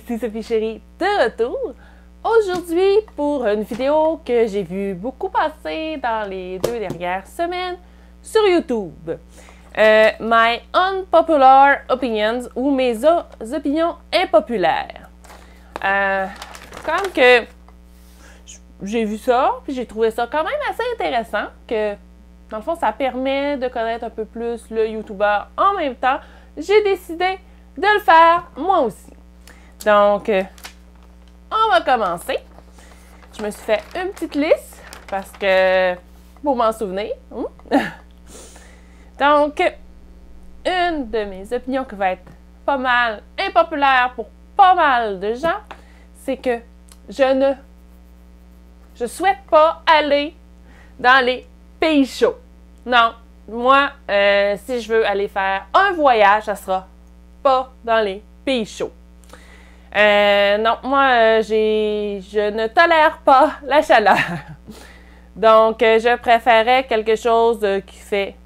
ici Sophie Chérie de retour. Aujourd'hui pour une vidéo que j'ai vu beaucoup passer dans les 2 dernières semaines sur YouTube. My Unpopular Opinions ou mes opinions impopulaires. Comme que j'ai vu ça, puis j'ai trouvé ça quand même assez intéressant que dans le fond ça permet de connaître un peu plus le YouTuber en même temps. J'ai décidé de le faire moi aussi. Donc, on va commencer. Je me suis fait une petite liste parce que pour m'en souvenir. Donc, une de mes opinions qui va être pas mal impopulaire pour pas mal de gens, c'est que je souhaite pas aller dans les pays chauds. Non, moi, si je veux aller faire un voyage, ça sera pas dans les pays chauds. Non, moi, je ne tolère pas la chaleur. Donc, je préférais quelque chose qui fait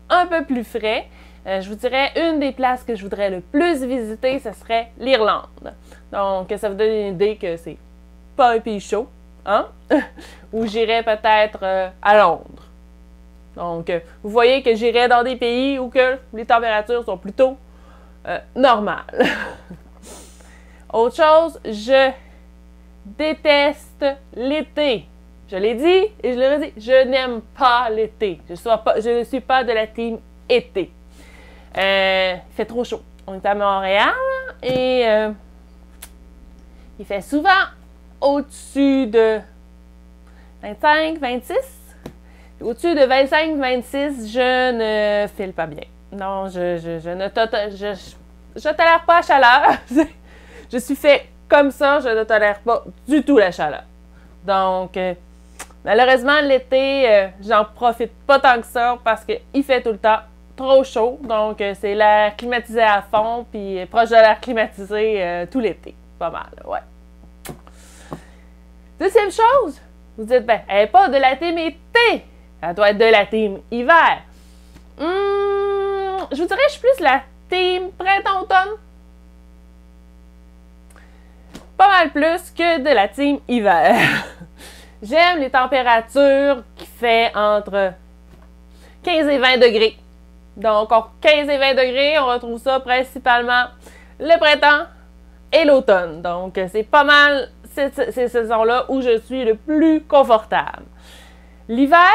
un peu plus frais. Je vous dirais, une des places que je voudrais le plus visiter, ce serait l'Irlande. Donc, ça vous donne une idée que c'est pas un pays chaud, hein? Ou j'irais peut-être à Londres. Donc, vous voyez que j'irais dans des pays où que les températures sont plutôt normales. Autre chose, je déteste l'été. Je l'ai dit et je le redis, je n'aime pas l'été. Je ne suis pas de la team été. Il fait trop chaud. On est à Montréal et il fait souvent au-dessus de 25, 26. Au-dessus de 25, 26, je ne file pas bien. Non, je tolère pas la chaleur. Je suis fait comme ça, je ne tolère pas du tout la chaleur. Donc, malheureusement, l'été, j'en profite pas tant que ça parce qu'il fait tout le temps trop chaud. Donc, c'est l'air climatisé à fond, puis proche de l'air climatisé tout l'été. Pas mal, ouais. Deuxième chose, vous dites, ben, elle n'est pas de la team été. Elle doit être de la team hiver. Je vous dirais, je suis plus la team printemps-automne. Pas mal plus que de la team hiver. J'aime les températures qui fait entre 15 et 20 degrés. Donc, 15 et 20 degrés, on retrouve ça principalement le printemps et l'automne. Donc, c'est pas mal ces saisons-là où je suis le plus confortable. L'hiver,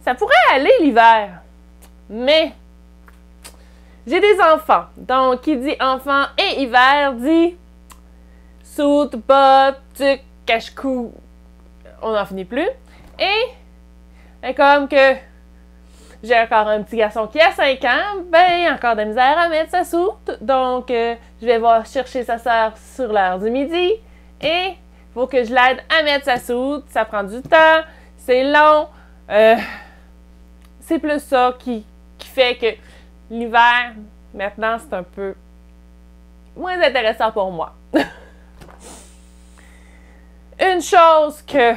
ça pourrait aller l'hiver, mais j'ai des enfants. Donc, qui dit enfant et hiver dit soute, bottes, tuc, cache-cou, on n'en finit plus. Et comme que j'ai encore un petit garçon qui a 5 ans, ben encore de la misère à mettre sa soute. Donc, je vais voir chercher sa sœur sur l'heure du midi. Et il faut que je l'aide à mettre sa soute. Ça prend du temps, c'est long. C'est plus ça qui fait que l'hiver, maintenant, c'est un peu moins intéressant pour moi. Une chose que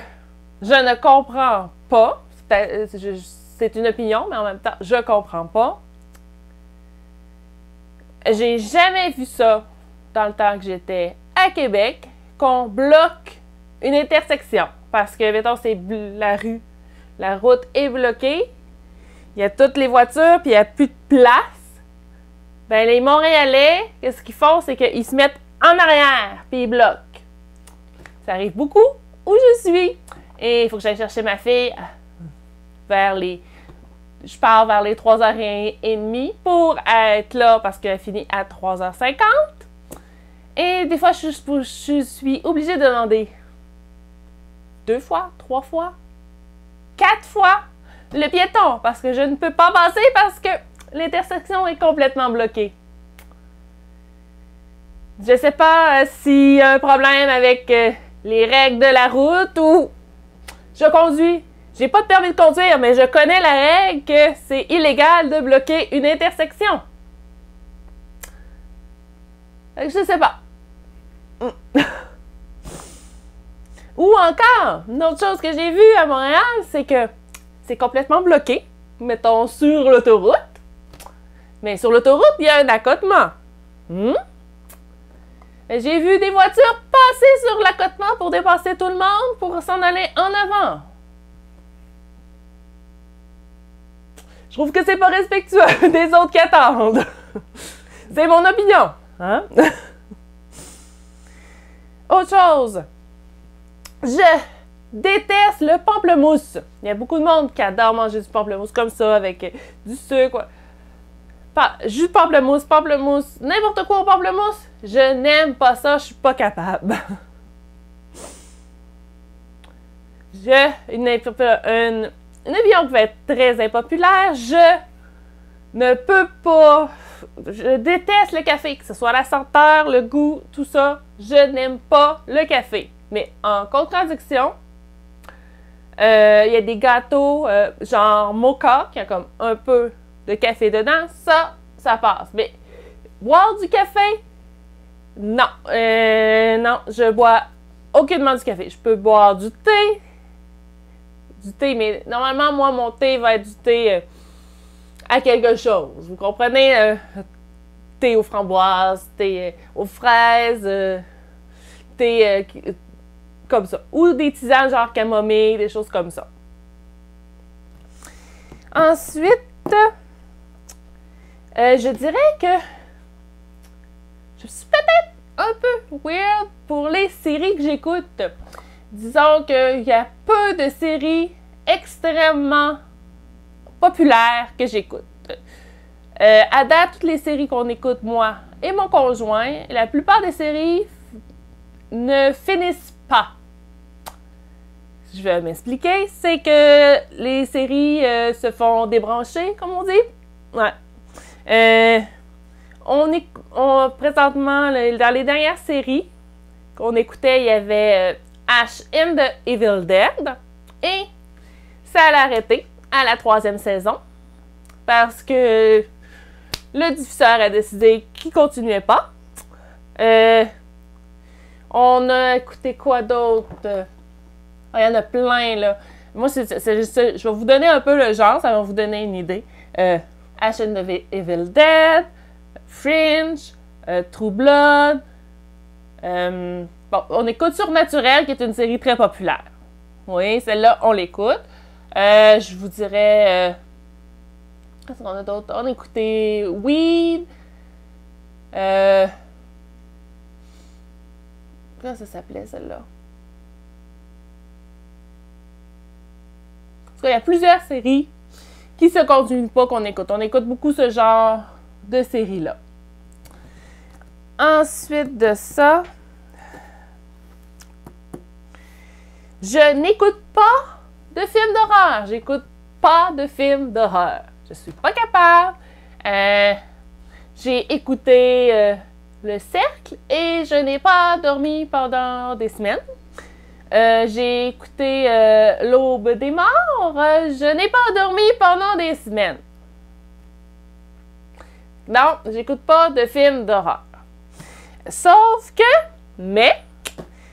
je ne comprends pas, c'est une opinion, mais en même temps, je ne comprends pas. J'ai jamais vu ça dans le temps que j'étais à Québec, qu'on bloque une intersection. Parce que, mettons, c'est la route est bloquée, il y a toutes les voitures, puis il n'y a plus de place. Ben, les Montréalais, qu'est-ce qu'ils font? C'est qu'ils se mettent en arrière, puis ils bloquent. Ça arrive beaucoup où je suis. Et il faut que j'aille chercher ma fille je pars vers les 3h30 pour être là parce qu'elle finit à 3h50. Et des fois, je suis obligée de demander 2 fois, 3 fois, 4 fois le piéton parce que je ne peux pas passer parce que l'intersection est complètement bloquée. Je ne sais pas s'il y a un problème avec les règles de la route ou je conduis. J'ai pas de permis de conduire, mais je connais la règle que c'est illégal de bloquer une intersection. Je sais pas. Ou encore, une autre chose que j'ai vue à Montréal, c'est que c'est complètement bloqué, mettons sur l'autoroute. Mais sur l'autoroute, il y a un accotement. J'ai vu des voitures passer sur l'accotement pour dépasser tout le monde pour s'en aller en avant. Je trouve que c'est pas respectueux des autres qui attendent. C'est mon opinion. Hein? Autre chose. Je déteste le pamplemousse. Il y a beaucoup de monde qui adore manger du pamplemousse comme ça, avec du sucre. Jus de pamplemousse, n'importe quoi au pamplemousse. Je n'aime pas ça, je suis pas capable. Une opinion qui va être très impopulaire. Je ne peux pas. Je déteste le café, que ce soit la senteur, le goût, tout ça. Je n'aime pas le café. Mais en contradiction, il y a des gâteaux genre mocha qui a comme un peu de café dedans. Ça passe. Mais boire du café, non. Non, je bois aucunement du café. Je peux boire du thé. Mais normalement, moi, mon thé va être du thé à quelque chose. Vous comprenez? Thé aux framboises, thé aux fraises, thé comme ça. Ou des tisanes genre camomille, des choses comme ça. Ensuite, je dirais que je suis peut-être un peu weird pour les séries que j'écoute. Disons qu'il y a peu de séries extrêmement populaires que j'écoute. À date, toutes les séries qu'on écoute, moi et mon conjoint, la plupart des séries ne finissent pas. Je vais m'expliquer. C'est que les séries se font débrancher, comme on dit. Ouais. Présentement, dans les dernières séries qu'on écoutait, il y avait Ash and the Evil Dead. Et ça allait arrêter à la 3e saison. Parce que le diffuseur a décidé qu'il ne continuait pas. On a écouté quoi d'autre? Il y en a plein, là. Moi, c'est juste ça. Je vais vous donner un peu le genre, ça va vous donner une idée. Ash and the Evil Dead, Fringe, True Blood. Bon, on écoute Surnaturel, qui est une série très populaire. Oui, celle-là, on l'écoute. Je vous dirais... qu'est-ce qu'on a d'autre? On a écouté Weed. Comment ça s'appelait, celle-là? Parce qu'il y a plusieurs séries qui se continuent pas qu'on écoute. On écoute beaucoup ce genre de séries-là. Ensuite de ça, je n'écoute pas de films d'horreur. J'écoute pas de films d'horreur. Je suis pas capable. J'ai écouté Le Cercle et je n'ai pas dormi pendant des semaines. J'ai écouté L'Aube des Morts. Je n'ai pas dormi pendant des semaines. Non, j'écoute pas de films d'horreur. Sauf que,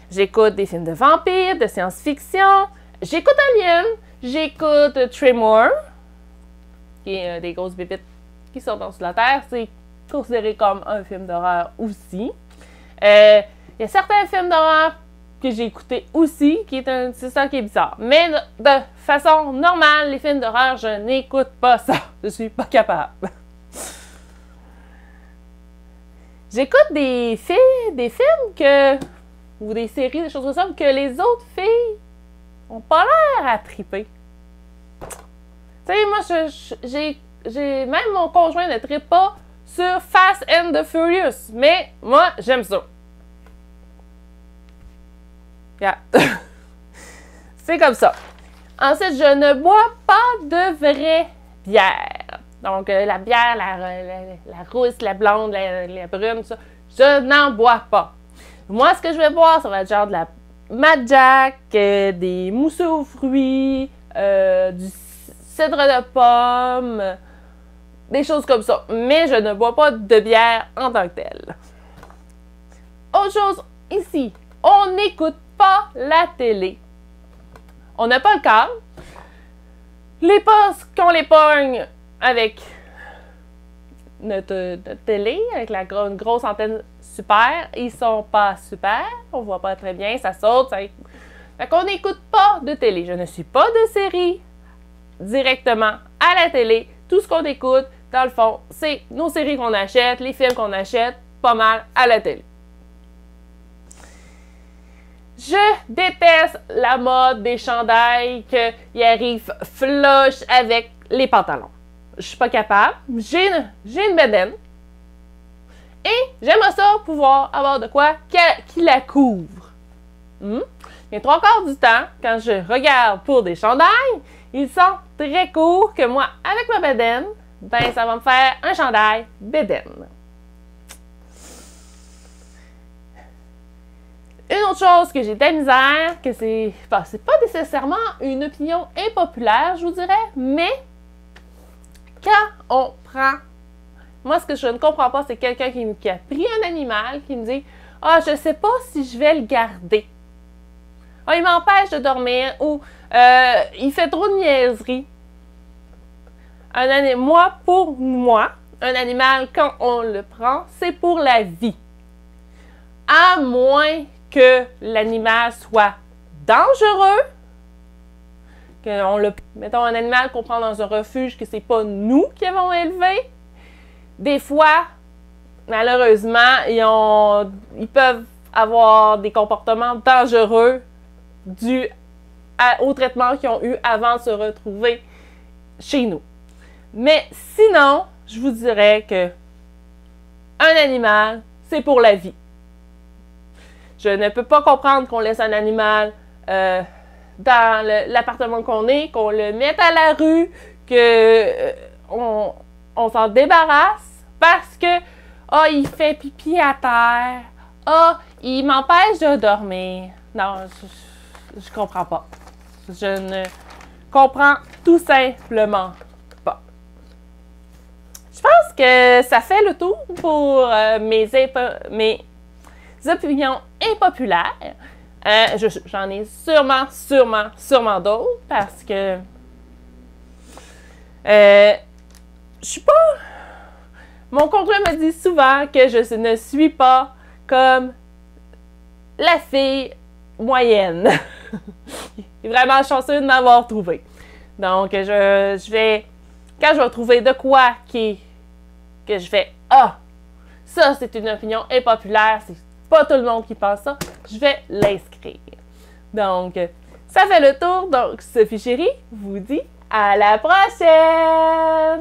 j'écoute des films de vampires, de science-fiction. J'écoute Alien. J'écoute Tremor, qui est des grosses bébites qui sortent en dessous de la Terre. C'est considéré comme un film d'horreur aussi. Il y a certains films d'horreur que j'ai écoutés aussi, c'est ça qui est bizarre. Mais de façon normale, les films d'horreur, je n'écoute pas ça. Je suis pas capable. J'écoute des films ou des séries, des choses comme ça, que les autres filles ont pas l'air à triper. Tu sais, moi, j'ai même mon conjoint ne tripe pas sur Fast and the Furious, mais moi, j'aime ça. Yeah. C'est comme ça. Ensuite, je ne bois pas de vraie bière. Donc, la bière, la rousse, la blonde, la brune, ça, je n'en bois pas. Moi, ce que je vais boire, ça va être genre de la Mad Jack, des mousseux aux fruits, du cidre de pomme, des choses comme ça. Mais je ne bois pas de bière en tant que telle. Autre chose, ici, on n'écoute pas la télé. On n'a pas le câble. Les postes qu'on les pogne avec notre télé avec une grosse antenne super. Ils sont pas super. On voit pas très bien. Ça saute. Fait qu'on n'écoute pas de télé. Je ne suis pas de série directement à la télé. Tout ce qu'on écoute, dans le fond, c'est nos séries qu'on achète, les films qu'on achète, pas mal à la télé. Je déteste la mode des chandails qui arrivent flush avec les pantalons. Je suis pas capable. J'ai une bedaine. Et j'aimerais ça pouvoir avoir de quoi qui la couvre. Et 3/4 du temps, quand je regarde pour des chandails, ils sont très courts que moi, avec ma bedaine, ben ça va me faire un chandail bedaine. Une autre chose que j'ai de la misère, que c'est pas nécessairement une opinion impopulaire, je vous dirais, mais quand on prend... Moi, ce que je ne comprends pas, c'est quelqu'un qui a pris un animal, qui me dit « Ah, je sais pas si je vais le garder. Ah, il m'empêche de dormir. » ou il fait trop de niaiseries. Pour moi, un animal, quand on le prend, c'est pour la vie. À moins que l'animal soit dangereux, mettons un animal qu'on prend dans un refuge, que c'est pas nous qui avons élevé. Des fois, malheureusement, ils peuvent avoir des comportements dangereux dus au traitement qu'ils ont eu avant de se retrouver chez nous. Mais sinon, je vous dirais que un animal, c'est pour la vie. Je ne peux pas comprendre qu'on laisse un animal dans l'appartement qu'on le mette à la rue, on s'en débarrasse parce que il fait pipi à terre, il m'empêche de dormir. Non, je comprends pas. Je ne comprends tout simplement pas. Je pense que ça fait le tour pour mes opinions impopulaires. J'en ai sûrement d'autres parce que je suis pas... Mon conjoint me dit souvent que je ne suis pas comme la fille moyenne. Il est vraiment chanceux de m'avoir trouvé. Donc, quand je vais trouver de quoi que je fais « Ah, ça c'est une opinion impopulaire, c'est pas tout le monde qui pense ça », je vais l'inscrire. Donc, ça fait le tour. Donc, Sophie Chérie vous dit à la prochaine!